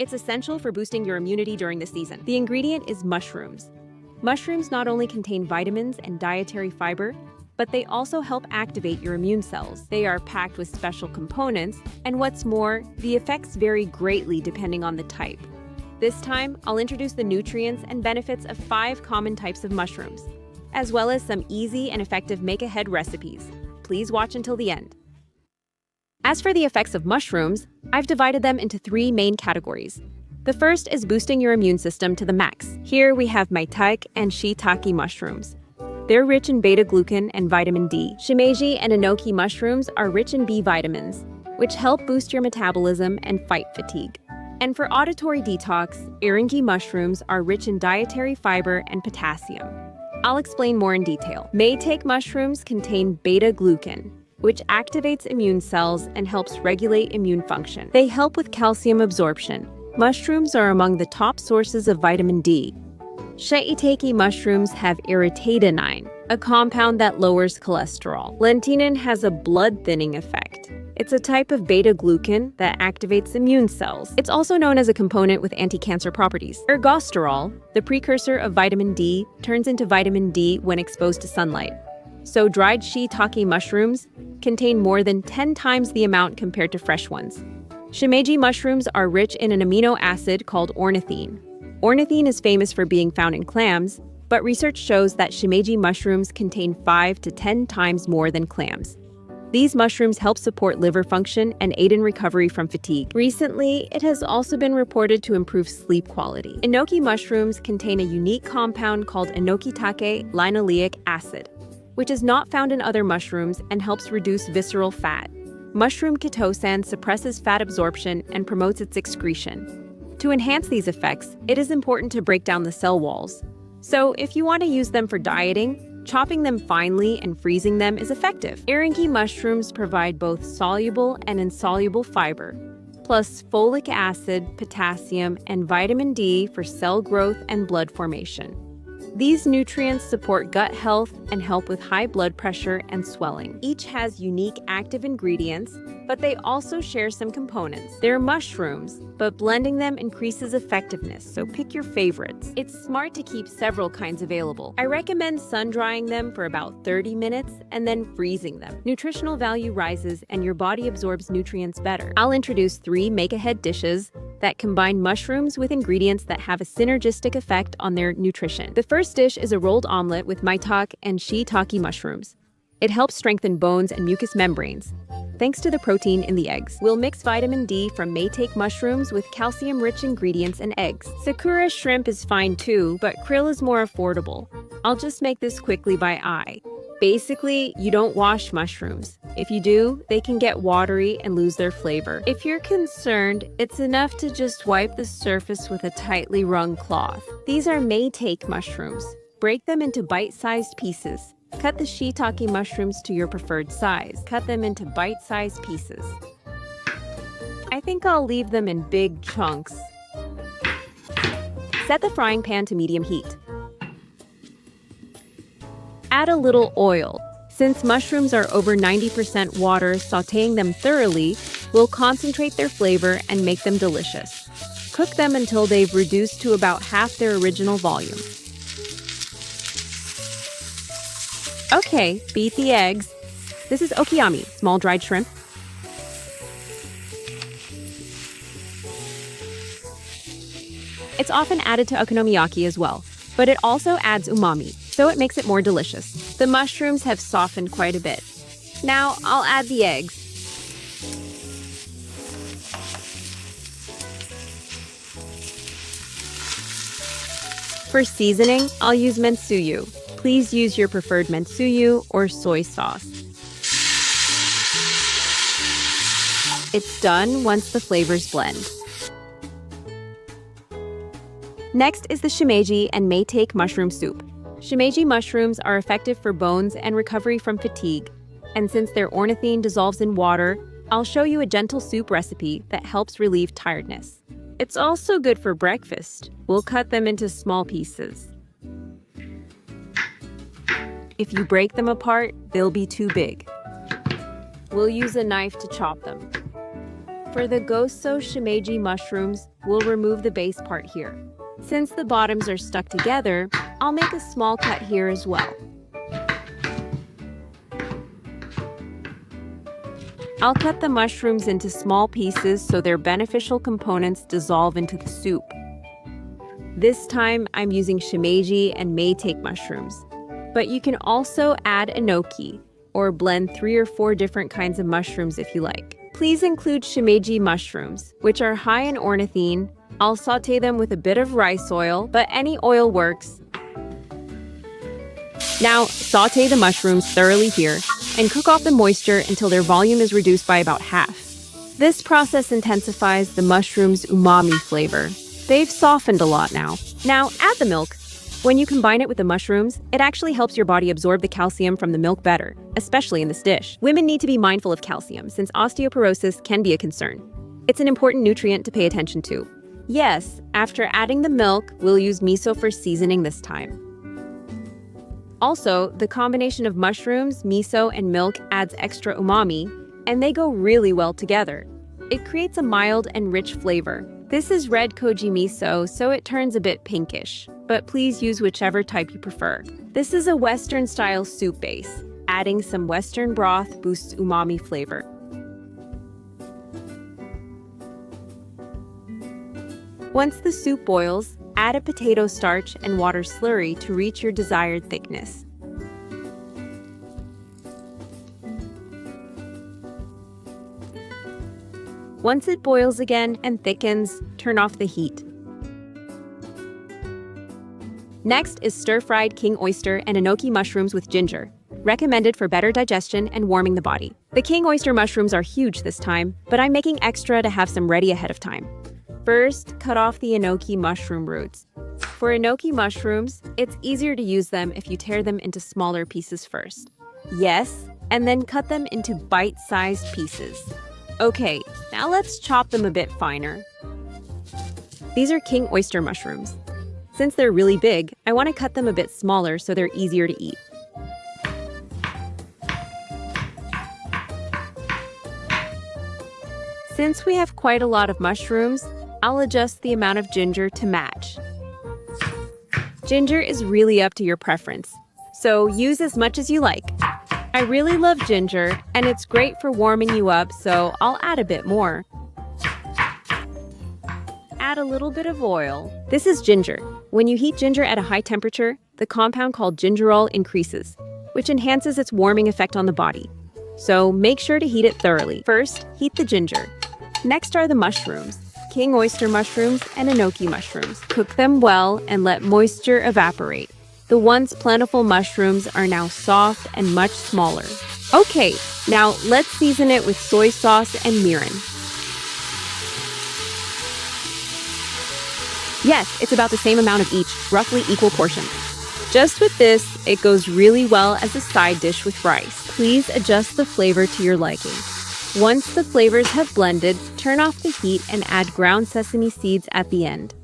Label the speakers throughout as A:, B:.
A: It's essential for boosting your immunity during the season. The ingredient is mushrooms. Mushrooms not only contain vitamins and dietary fiber, but they also help activate your immune cells. They are packed with special components, and what's more, the effects vary greatly depending on the type. This time, I'll introduce the nutrients and benefits of 5 common types of mushrooms, as well as some easy and effective make-ahead recipes. Please watch until the end. As for the effects of mushrooms, I've divided them into 3 main categories. The first is boosting your immune system to the max. Here we have Maitake and Shiitake mushrooms. They're rich in beta-glucan and vitamin D. Shimeji and Enoki mushrooms are rich in B vitamins, which help boost your metabolism and fight fatigue. And for auditory detox, Enoki mushrooms are rich in dietary fiber and potassium. I'll explain more in detail. Maitake mushrooms contain beta-glucan, which activates immune cells and helps regulate immune function. They help with calcium absorption. Mushrooms are among the top sources of vitamin D. Shiitake mushrooms have irritatinine, a compound that lowers cholesterol. Lentinan has a blood-thinning effect. It's a type of beta-glucan that activates immune cells. It's also known as a component with anti-cancer properties. Ergosterol, the precursor of vitamin D, turns into vitamin D when exposed to sunlight. So dried shiitake mushrooms contain more than 10 times the amount compared to fresh ones. Shimeji mushrooms are rich in an amino acid called ornithine. Ornithine is famous for being found in clams, but research shows that Shimeji mushrooms contain 5 to 10 times more than clams. These mushrooms help support liver function and aid in recovery from fatigue. Recently, it has also been reported to improve sleep quality. Enoki mushrooms contain a unique compound called Enokitake linoleic acid, which is not found in other mushrooms and helps reduce visceral fat. Mushroom chitosan suppresses fat absorption and promotes its excretion. To enhance these effects, it is important to break down the cell walls. So if you want to use them for dieting, chopping them finely and freezing them is effective. Enoki mushrooms provide both soluble and insoluble fiber, plus folic acid, potassium, and vitamin D for cell growth and blood formation. These nutrients support gut health and help with high blood pressure and swelling. Each has unique active ingredients, but they also share some components. They're mushrooms, but blending them increases effectiveness, so pick your favorites. It's smart to keep several kinds available. I recommend sun-drying them for about 30 minutes and then freezing them. Nutritional value rises and your body absorbs nutrients better. I'll introduce 3 make-ahead dishes that combine mushrooms with ingredients that have a synergistic effect on their nutrition. The first dish is a rolled omelet with maitake and shiitake mushrooms. It helps strengthen bones and mucous membranes, thanks to the protein in the eggs. We'll mix vitamin D from maitake mushrooms with calcium-rich ingredients and eggs. Sakura shrimp is fine too, but krill is more affordable. I'll just make this quickly by eye. Basically, you don't wash mushrooms. If you do, they can get watery and lose their flavor. If you're concerned, it's enough to just wipe the surface with a tightly wrung cloth. These are maitake mushrooms. Break them into bite-sized pieces. Cut the shiitake mushrooms to your preferred size. Cut them into bite-sized pieces. I think I'll leave them in big chunks. Set the frying pan to medium heat. Add a little oil. Since mushrooms are over 90% water, sautéing them thoroughly will concentrate their flavor and make them delicious. Cook them until they've reduced to about half their original volume. Okay, beat the eggs. This is okiyami, small dried shrimp. It's often added to okonomiyaki as well, but it also adds umami, so it makes it more delicious. The mushrooms have softened quite a bit. Now I'll add the eggs. For seasoning, I'll use mentsuyu. Please use your preferred mentsuyu or soy sauce. It's done once the flavors blend. Next is the shimeji and maitake mushroom soup. Shimeji mushrooms are effective for bones and recovery from fatigue. And since their ornithine dissolves in water, I'll show you a gentle soup recipe that helps relieve tiredness. It's also good for breakfast. We'll cut them into small pieces. If you break them apart, they'll be too big. We'll use a knife to chop them. For the Goso Shimeji mushrooms, we'll remove the base part here. Since the bottoms are stuck together, I'll make a small cut here as well. I'll cut the mushrooms into small pieces so their beneficial components dissolve into the soup. This time, I'm using Shimeji and Maitake mushrooms. But you can also add Enoki, or blend 3 or 4 different kinds of mushrooms if you like. Please include Shimeji mushrooms, which are high in ornithine. I'll saute them with a bit of rice oil, but any oil works. Now, saute the mushrooms thoroughly here and cook off the moisture until their volume is reduced by about half. This process intensifies the mushroom's umami flavor. They've softened a lot now. Now, add the milk. When you combine it with the mushrooms, it actually helps your body absorb the calcium from the milk better, especially in this dish. Women need to be mindful of calcium since osteoporosis can be a concern. It's an important nutrient to pay attention to. Yes, after adding the milk, we'll use miso for seasoning this time. Also, the combination of mushrooms, miso, and milk adds extra umami, and they go really well together. It creates a mild and rich flavor. This is red koji miso, so it turns a bit pinkish, but please use whichever type you prefer. This is a Western-style soup base. Adding some Western broth boosts umami flavor. Once the soup boils, add a potato starch and water slurry to reach your desired thickness. Once it boils again and thickens, turn off the heat. Next is stir-fried king oyster and enoki mushrooms with ginger, recommended for better digestion and warming the body. The king oyster mushrooms are huge this time, but I'm making extra to have some ready ahead of time. First, cut off the enoki mushroom roots. For enoki mushrooms, it's easier to use them if you tear them into smaller pieces first. Yes, and then cut them into bite-sized pieces. Okay, now let's chop them a bit finer. These are king oyster mushrooms. Since they're really big, I want to cut them a bit smaller so they're easier to eat. Since we have quite a lot of mushrooms, I'll adjust the amount of ginger to match. Ginger is really up to your preference, so use as much as you like. I really love ginger, and it's great for warming you up, so I'll add a bit more. Add a little bit of oil. This is ginger. When you heat ginger at a high temperature, the compound called gingerol increases, which enhances its warming effect on the body. So make sure to heat it thoroughly. First, heat the ginger. Next are the mushrooms, king oyster mushrooms and enoki mushrooms. Cook them well and let moisture evaporate. The once plentiful mushrooms are now soft and much smaller. Okay, now let's season it with soy sauce and mirin. Yes, it's about the same amount of each, roughly equal portion. Just with this, it goes really well as a side dish with rice. Please adjust the flavor to your liking. Once the flavors have blended, turn off the heat and add ground sesame seeds at the end.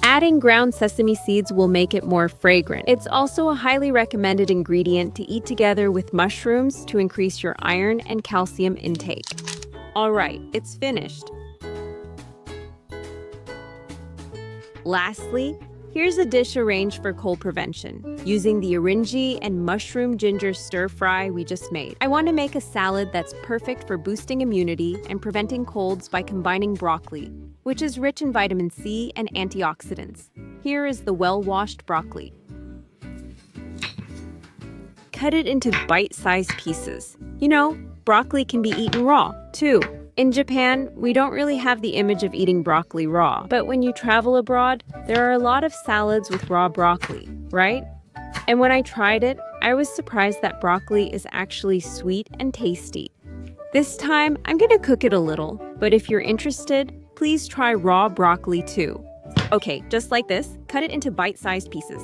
A: Adding ground sesame seeds will make it more fragrant. It's also a highly recommended ingredient to eat together with mushrooms to increase your iron and calcium intake. All right, it's finished. Lastly, here's a dish arranged for cold prevention, using the orange and mushroom ginger stir-fry we just made. I want to make a salad that's perfect for boosting immunity and preventing colds by combining broccoli, which is rich in vitamin C and antioxidants. Here is the well-washed broccoli. Cut it into bite-sized pieces. You know, broccoli can be eaten raw, too. In Japan, we don't really have the image of eating broccoli raw, but when you travel abroad, there are a lot of salads with raw broccoli, right? And when I tried it, I was surprised that broccoli is actually sweet and tasty. This time, I'm gonna cook it a little, but if you're interested, please try raw broccoli too. Okay, just like this, cut it into bite-sized pieces.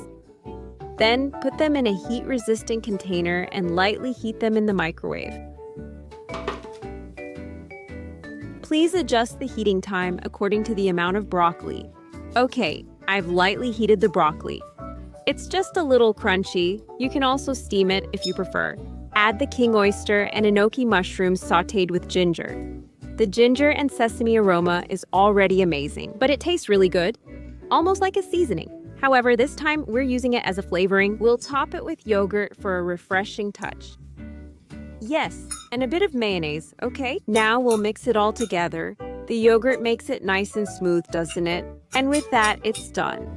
A: Then, put them in a heat-resistant container and lightly heat them in the microwave. Please adjust the heating time according to the amount of broccoli. Okay, I've lightly heated the broccoli. It's just a little crunchy. You can also steam it if you prefer. Add the king oyster and enoki mushrooms sautéed with ginger. The ginger and sesame aroma is already amazing, but it tastes really good, almost like a seasoning. However, this time we're using it as a flavoring. We'll top it with yogurt for a refreshing touch. Yes, and a bit of mayonnaise, okay? Now we'll mix it all together. The yogurt makes it nice and smooth, doesn't it? And with that, it's done.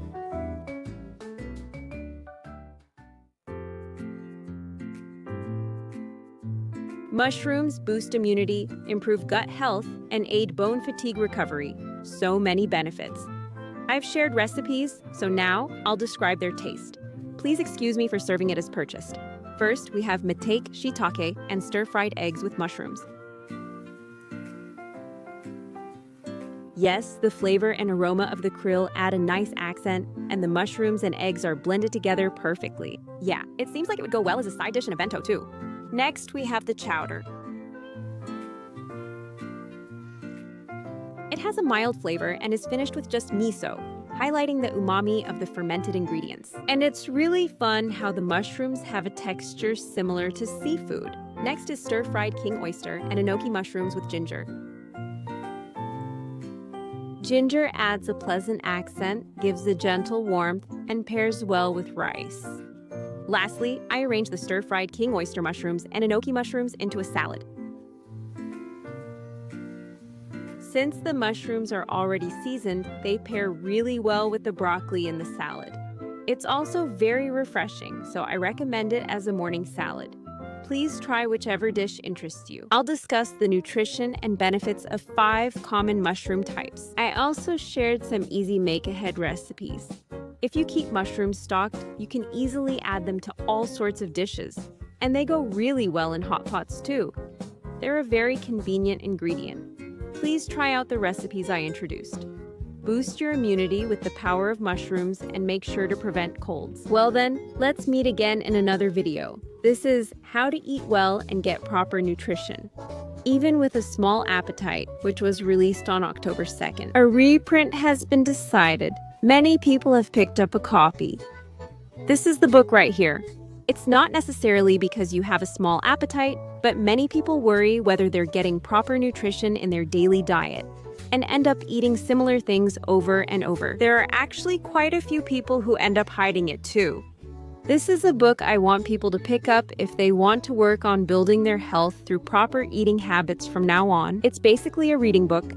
A: Mushrooms boost immunity, improve gut health, and aid bone fatigue recovery. So many benefits. I've shared recipes, so now I'll describe their taste. Please excuse me for serving it as purchased. First, we have Maitake, shiitake, and stir-fried eggs with mushrooms. Yes, the flavor and aroma of the krill add a nice accent, and the mushrooms and eggs are blended together perfectly. Yeah, it seems like it would go well as a side dish in a bento too. Next, we have the chowder. It has a mild flavor and is finished with just miso, highlighting the umami of the fermented ingredients. And it's really fun how the mushrooms have a texture similar to seafood. Next is stir-fried king oyster and enoki mushrooms with ginger. Ginger adds a pleasant accent, gives a gentle warmth, and pairs well with rice. Lastly, I arrange the stir-fried king oyster mushrooms and enoki mushrooms into a salad. Since the mushrooms are already seasoned, they pair really well with the broccoli in the salad. It's also very refreshing, so I recommend it as a morning salad. Please try whichever dish interests you. I'll discuss the nutrition and benefits of 5 common mushroom types. I also shared some easy make-ahead recipes. If you keep mushrooms stocked, you can easily add them to all sorts of dishes. And they go really well in hot pots too. They're a very convenient ingredient. Please try out the recipes I introduced. Boost your immunity with the power of mushrooms and make sure to prevent colds. Well then, let's meet again in another video. This is how to eat well and get proper nutrition. Even with a small appetite, which was released on October 2nd. A reprint has been decided. Many people have picked up a copy. This is the book right here. It's not necessarily because you have a small appetite, but many people worry whether they're getting proper nutrition in their daily diet and end up eating similar things over and over. There are actually quite a few people who end up hiding it too. This is a book I want people to pick up if they want to work on building their health through proper eating habits from now on. It's basically a reading book,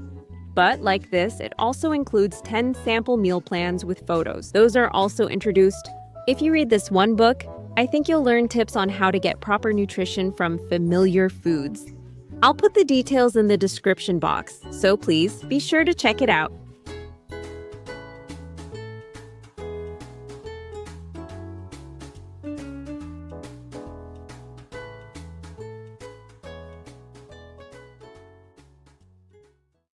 A: but like this, it also includes 10 sample meal plans with photos. Those are also introduced. If you read this one book, I think you'll learn tips on how to get proper nutrition from familiar foods. I'll put the details in the description box, so please be sure to check it out.